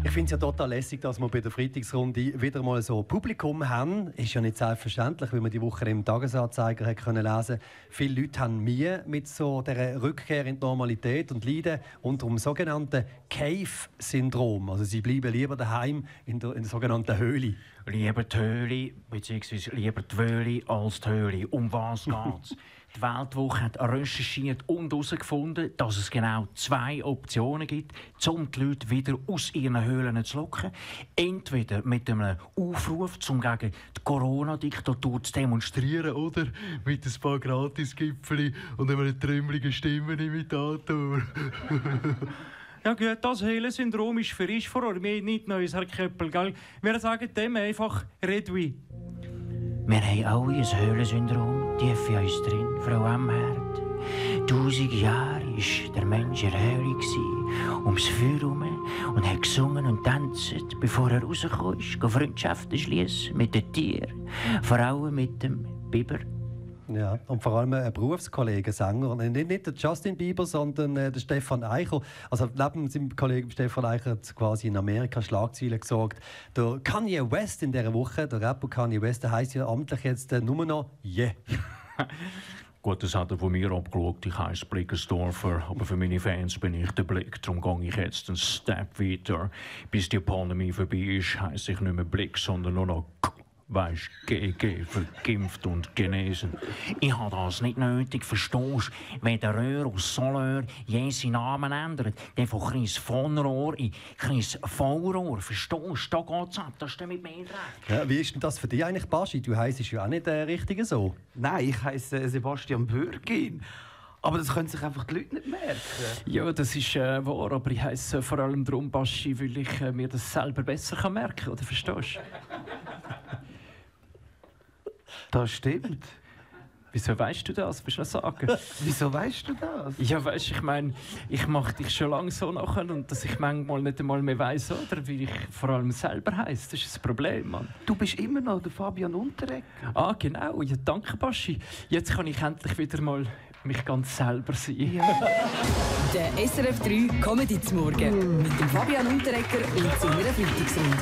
Ich finde es ja total lässig, dass wir bei der Freitagsrunde wieder mal so Publikum haben. Ist ja nicht selbstverständlich, wie man die Woche im Tagesanzeiger hat können lesen. Viele Leute haben Mühe mit so der Rückkehr in die Normalität und leiden unter dem sogenannten Cave-Syndrom. Also sie bleiben lieber daheim in der sogenannten Höhle. Lieber die Höhle, bzw. lieber die Wöhle als die Höhle. Um was geht's? Die Weltwoche hat recherchiert und herausgefunden, dass es genau 2 Optionen gibt, um die Leute wieder aus ihren Höhlen zu locken. Entweder mit einem Aufruf, um gegen die Corona-Diktatur zu demonstrieren, oder mit ein paar Gratis-Gipfeli und einem trümmeligen Stimmenimitator. Ja gut, das Höhlensyndrom ist für uns vor Ort nicht Neues, Herr Köppel. Gell? Wir sagen dem einfach Redwi. Wir haben alle ein Höhlensyndrom tief in uns drin, Frau Amherd. 1000 Jahre war der Mensch in der Höhle, ums Feuer herum, und hat gesungen und tanzt, bevor er rausgekommen ist, Freundschaften schließen mit den Tieren, vor allem mit dem Biber. Ja, und vor allem ein Berufskollege, Sänger. Nicht der Justin Bieber, sondern der Stefan Eicher. Also neben seinem Kollegen Stefan Eicher hat quasi in Amerika Schlagzeilen gesorgt. Der Kanye West in dieser Woche, der Rapper Kanye West, der heisst ja amtlich jetzt nur noch Yeah. Gut, das hat er von mir abgeschaut. Ich heiße Blickersdorfer, aber für meine Fans bin ich der Blick. Darum gehe ich jetzt einen Step weiter. Bis die Pandemie vorbei ist, heisse ich nicht mehr Blick, sondern nur noch weisst, GG, vergimpft und genesen. Ich habe das nicht nötig, verstehst du? Wenn der Röhr aus Solör je seinen Namen ändert, dann von Chris von Rohr in Chris Vollrohr, verstehst du? Da geht's ab, das ist mit mir recht. Ja, wie ist denn das für dich eigentlich, Baschi? Du heisst ja auch nicht richtig so. Nein, ich heiße Sebastian Bürgin. Aber das können sich einfach die Leute nicht merken. Ja, das ist wahr, aber ich heisse vor allem darum Baschi, weil ich mir das selber besser merken kann, oder verstehst du? Das stimmt. Wieso weißt du das? Willst du noch sagen? Wieso weißt du das? Ja, weißt, ich mache dich schon lange so nachher und dass ich manchmal nicht einmal mehr weiss, oder wie ich vor allem selber heiße. Das ist ein Problem, Mann. Du bist immer noch der Fabian Unterreger. Ah, genau. Ja, danke, Baschi. Jetzt kann ich endlich wieder mal mich ganz selber sein. Ja. Der SRF 3 Comedy zum Morgen mit dem Fabian Unterreger und seiner Freitagsrunde.